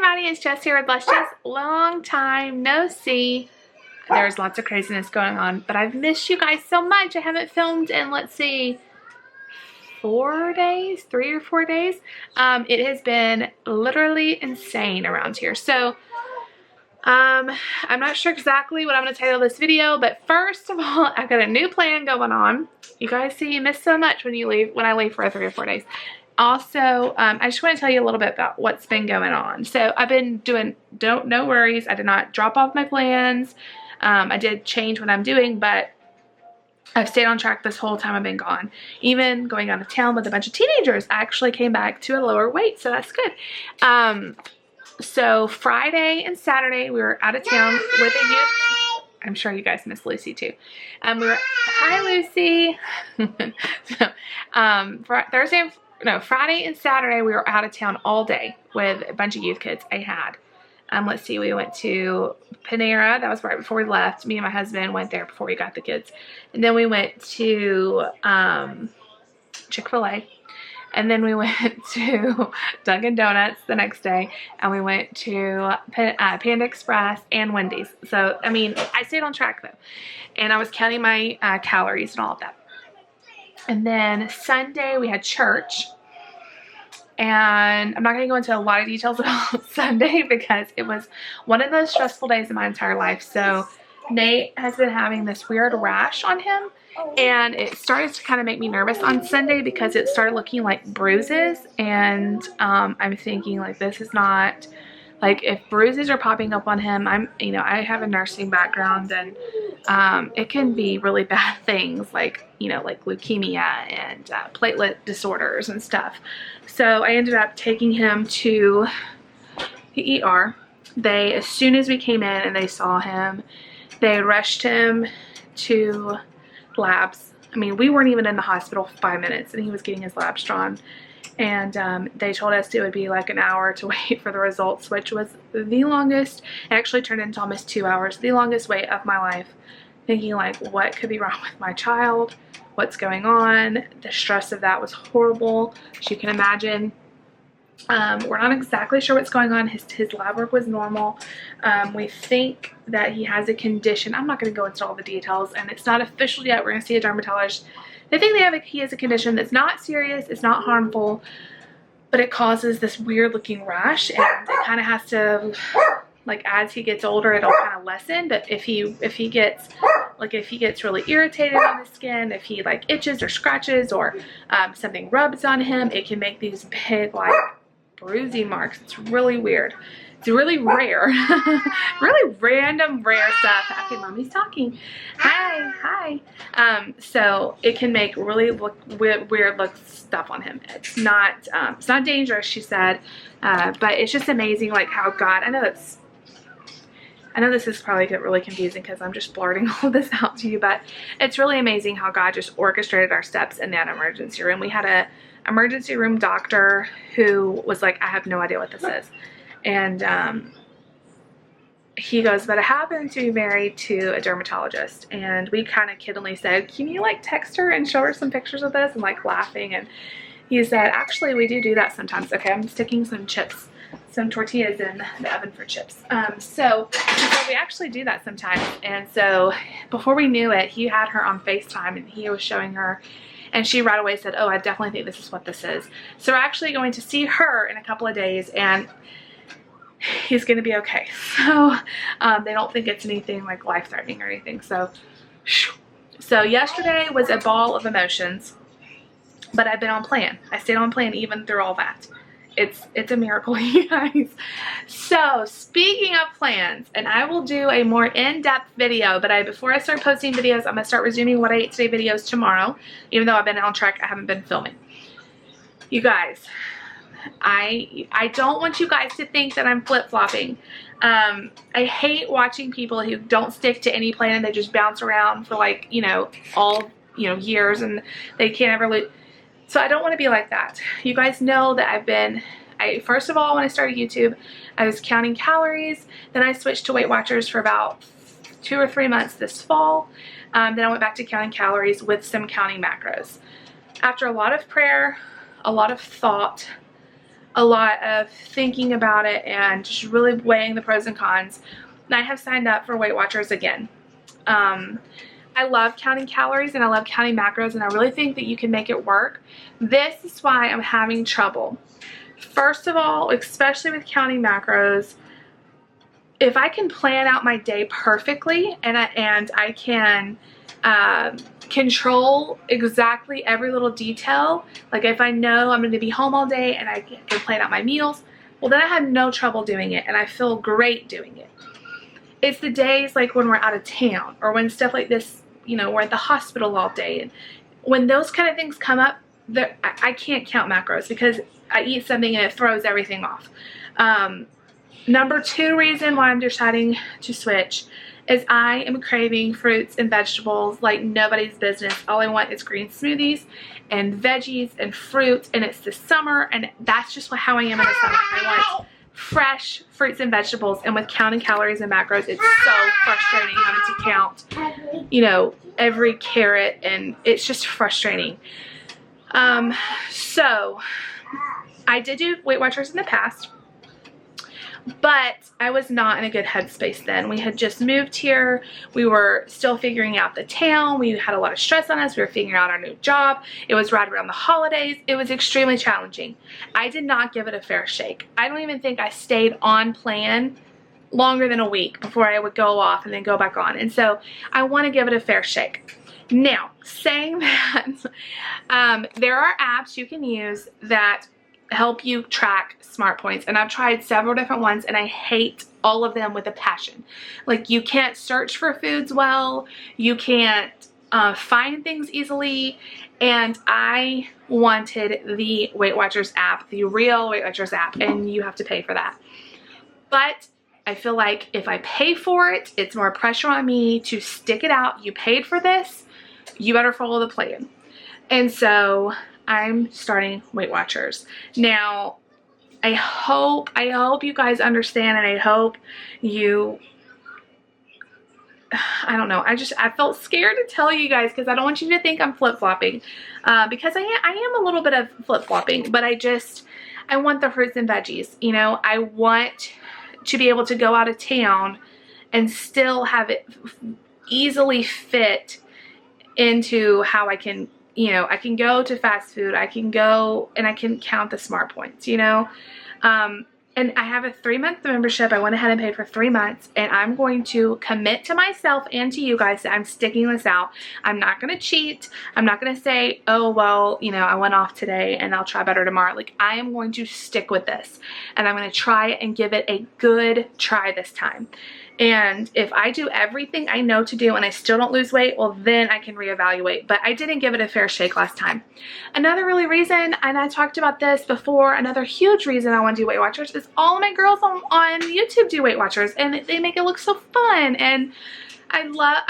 howdy, it's Jess here with Bless Jess. Long time no see. There's lots of craziness going on, but I've missed you guys so much. I haven't filmed in, let's see, 4 days, 3 or 4 days. It has been literally insane around here. So, I'm not sure exactly what I'm going to title this video, but first of all, I've got a new plan going on. You guys see, you miss so much when I leave for 3 or 4 days. Also, I just want to tell you a little bit about what's been going on. So I've been doing, no worries, I did not drop off my plans. I did change what I'm doing, but I've stayed on track this whole time I've been gone. Even going out of town with a bunch of teenagers, I actually came back to a lower weight, so that's good. So Friday and Saturday, we were out of town with a youth. I'm sure you guys miss Lucy too. Hi Lucy. So, Friday and Saturday, we were out of town all day with a bunch of youth kids I had. Let's see, we went to Panera. That was right before we left. Me and my husband went there before we got the kids. And then we went to Chick-fil-A. And then we went to Dunkin' Donuts the next day. And we went to Panda Express and Wendy's. So, I mean, I stayed on track though. And I was counting my calories and all of that. And then Sunday we had church. And I'm not going to go into a lot of details about Sunday because it was one of those stressful days in my entire life. So Nate has been having this weird rash on him. And it started to kind of make me nervous on Sunday because it started looking like bruises. And I'm thinking, like, this is not, like, if bruises are popping up on him, I have a nursing background, and it can be really bad things like, like leukemia and platelet disorders and stuff. So I ended up taking him to the ER. As soon as we came in and they saw him, they rushed him to labs. I mean, we weren't even in the hospital for 5 minutes and he was getting his labs drawn. And they told us it would be like an hour to wait for the results, which was the longest. It actually turned into almost 2 hours, the longest wait of my life. Thinking, like, what could be wrong with my child? What's going on? The stress of that was horrible, as you can imagine. We're not exactly sure what's going on. His lab work was normal. We think that he has a condition. I'm not going to go into all the details, and it's not official yet. We're going to see a dermatologist. They think he has a condition that's not serious, it's not harmful, but it causes this weird looking rash, and it kind of has to, like, as he gets older, it'll kind of lessen. But if he gets really irritated on his skin, if he like itches or scratches or something rubs on him, it can make these big, like, bruising marks. It's really weird. It's really rare. Really random, rare stuff. Okay, mommy's talking. Hi. So it can make really weird look stuff on him. It's not dangerous, she said, but it's just amazing, like, how God, I know this is probably really confusing because I'm just blurting all of this out to you, but it's really amazing how God just orchestrated our steps in that emergency room. We had a emergency room doctor who was like, I have no idea what this is. And he goes, but I happen to be married to a dermatologist. And we kind of kiddingly said, can you, like, text her and show her some pictures of this? And, like, laughing. And he said, actually, we do that sometimes. Okay, I'm sticking some tortillas in the oven for chips. So we actually do that sometimes. And so before we knew it, he had her on FaceTime and he was showing her, and she right away said, oh, I definitely think this is what this is. So we're actually going to see her in a couple of days, and he's going to be okay. So they don't think it's anything like life-threatening or anything. So yesterday was a ball of emotions, but I've been on plan. I stayed on plan even through all that. It's a miracle, you guys. So speaking of plans, and I will do a more in-depth video, but before I start posting videos, I'm going to start resuming what I ate today videos tomorrow. Even though I've been on track, I haven't been filming. You guys, I don't want you guys to think that I'm flip-flopping. I hate watching people who don't stick to any plan and they just bounce around for, like, all, years, and they can't ever lose. So I don't want to be like that. You guys know that first of all, when I started YouTube, I was counting calories. Then I switched to Weight Watchers for about 2 or 3 months this fall. Then I went back to counting calories with some counting macros. After a lot of prayer, a lot of thought, a lot of thinking about it and just really weighing the pros and cons, I have signed up for Weight Watchers again. I love counting calories and I love counting macros, and I really think that you can make it work. This is why I'm having trouble. First of all, especially with counting macros, if I can plan out my day perfectly and I can control exactly every little detail, like if I know I'm going to be home all day and I can plan out my meals, well then I have no trouble doing it and I feel great doing it. It's the days like when we're out of town or when stuff like this, you know, we're at the hospital all day, and when those kind of things come up, I can't count macros because I eat something and it throws everything off. Number 2 reason why I'm deciding to switch is I am craving fruits and vegetables like nobody's business. All I want is green smoothies and veggies and fruits, and it's the summer, and that's just how I am in the summer. I want fresh fruits and vegetables, and with counting calories and macros, it's so frustrating having to count, you know, every carrot, and it's just frustrating. So I did do Weight Watchers in the past, but I was not in a good headspace then. We had just moved here. We were still figuring out the town. We had a lot of stress on us. We were figuring out our new job. It was right around the holidays. It was extremely challenging. I did not give it a fair shake. I don't even think I stayed on plan longer than a week before I would go off and then go back on. And so I want to give it a fair shake. Now, saying that, there are apps you can use that help you track smart points, and I've tried several different ones and I hate all of them with a passion. Like, you can't search for foods well, you can't find things easily, and I wanted the Weight Watchers app, the real Weight Watchers app, and you have to pay for that. But I feel like if I pay for it, it's more pressure on me to stick it out. You paid for this, you better follow the plan. And so I'm starting Weight Watchers. Now, I hope you guys understand, and I hope you, I don't know, I felt scared to tell you guys because I don't want you to think I'm flip-flopping, because I am a little bit of flip-flopping, but I want the fruits and veggies, you know. I want to be able to go out of town and still have it easily fit into how I can, you know, I can go to fast food, I can go and I can count the smart points, you know. And I have a 3-month membership. I went ahead and paid for 3 months, and I'm going to commit to myself and to you guys that I'm sticking this out. I'm not going to cheat. I'm not going to say, oh, well, you know, I went off today and I'll try better tomorrow. Like, I am going to stick with this, and I'm going to try it and give it a good try this time. And if I do everything I know to do and I still don't lose weight, well, then I can reevaluate. But I didn't give it a fair shake last time. Another really reason, and I talked about this before, another huge reason I want to do Weight Watchers is all of my girls on YouTube do Weight Watchers, and they make it look so fun. And I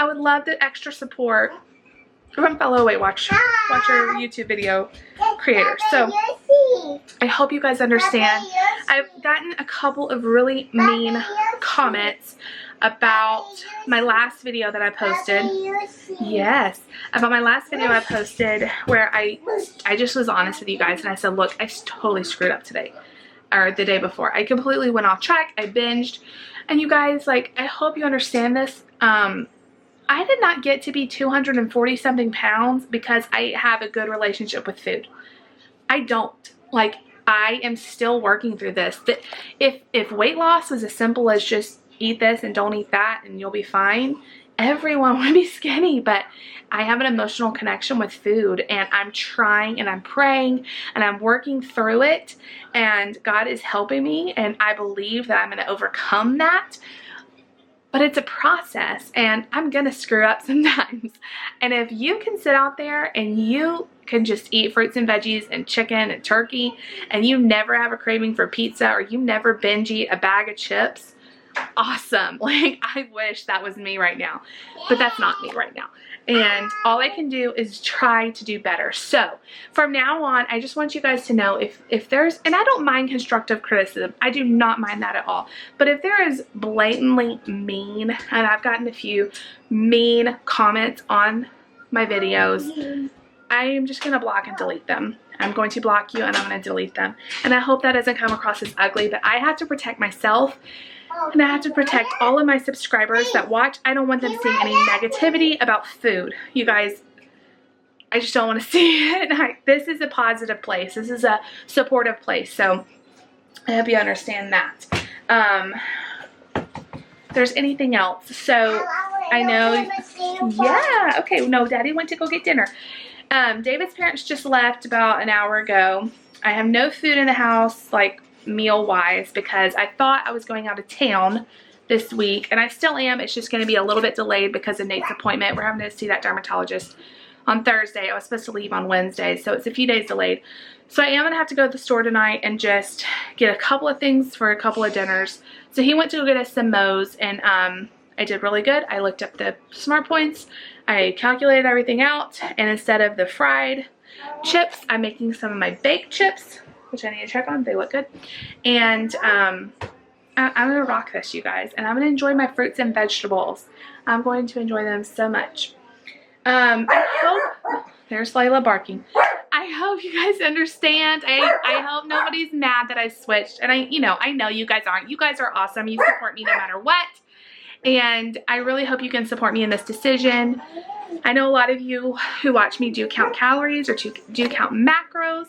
would love the extra support from fellow Weight Watcher YouTube video creators. So I hope you guys understand. I've gotten a couple of really mean comments about my last video that I posted. Yes, about my last video I posted where I just was honest with you guys, and I said, look, I totally screwed up today, or the day before. I completely went off track. I binged. And you guys, like, I hope you understand this. I did not get to be 240 something pounds because I have a good relationship with food. I don't. Like, I am still working through this. If weight loss was as simple as just eat this and don't eat that and you'll be fine, everyone would be skinny. But I have an emotional connection with food, and I'm trying and I'm praying and I'm working through it, and God is helping me, and I believe that I'm going to overcome that. But it's a process, and I'm gonna screw up sometimes. And if you can sit out there and you can just eat fruits and veggies and chicken and turkey, and you never have a craving for pizza, or you never binge eat a bag of chips, awesome. Like, I wish that was me right now, but that's not me right now. And all I can do is try to do better. So from now on, I just want you guys to know if there's, and I don't mind constructive criticism, I do not mind that at all. But if there is blatantly mean, and I've gotten a few mean comments on my videos, I am just gonna block and delete them. I'm going to block you and I'm going to delete them. And I hope that doesn't come across as ugly, but I have to protect myself and I have to protect all of my subscribers that watch. I don't want them seeing any negativity about food. You guys, I just don't want to see it. This is a positive place. This is a supportive place. So I hope you understand that. If there's anything else. So I know, yeah, okay, no, Daddy went to go get dinner. David's parents just left about an hour ago. I have no food in the house, like meal-wise, because I thought I was going out of town this week, and I still am. It's just going to be a little bit delayed because of Nate's appointment. We're having to see that dermatologist on Thursday. I was supposed to leave on Wednesday, so it's a few days delayed. So I am going to have to go to the store tonight and just get a couple of things for a couple of dinners. So he went to go get us some Moe's, and I did really good. I looked up the smart points. I calculated everything out, and instead of the fried chips, I'm making some of my baked chips, which I need to check on. They look good. And I'm going to rock this, you guys, and I'm going to enjoy my fruits and vegetables. I'm going to enjoy them so much. I hope, there's Layla barking. I hope you guys understand. I hope nobody's mad that I switched. And I know you guys aren't. You guys are awesome. You support me no matter what. And I really hope you can support me in this decision. I know a lot of you who watch me do count calories or do count macros.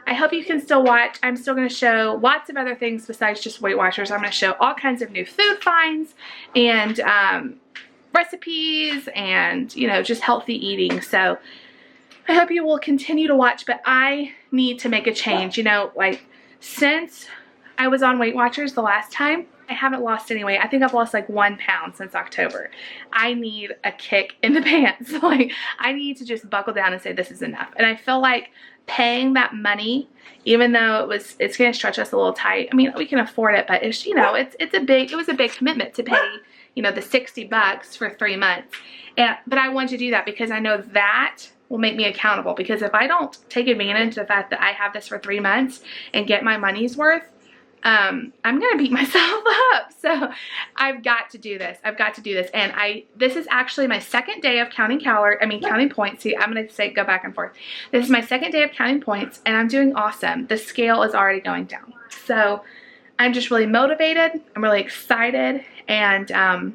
I hope you can still watch. I'm still going to show lots of other things besides just Weight Watchers. I'm going to show all kinds of new food finds and recipes and, just healthy eating. So I hope you will continue to watch, but I need to make a change. Like since I was on Weight Watchers the last time, I haven't lost any weight. I think I've lost like 1 pound since October. I need a kick in the pants. Like I need to just buckle down and say this is enough. And I feel like paying that money, even though it's going to stretch us a little tight. I mean, we can afford it, but it's, it was a big commitment to pay, the $60 for 3 months. But I want to do that because I know that will make me accountable, because if I don't take advantage of the fact that I have this for 3 months and get my money's worth, I'm gonna beat myself up. So I've got to do this. I've got to do this. And this is actually my second day of counting points. See, I'm gonna go back and forth. This is my second day of counting points, and I'm doing awesome. The scale is already going down. So I'm just really motivated. I'm really excited. And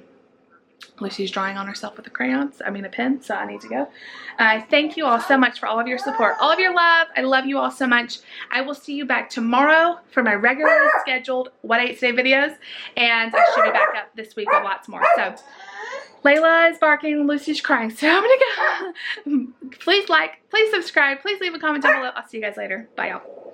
Lucy's drawing on herself with a pen, so I need to go. Thank you all so much for all of your support, all of your love. I love you all so much. I will see you back tomorrow for my regularly scheduled What I Ate Today videos, and I should be back up this week with lots more. So Layla is barking, Lucy's crying, so I'm gonna go. Please like, please subscribe, please leave a comment down below. I'll see you guys later. Bye, y'all.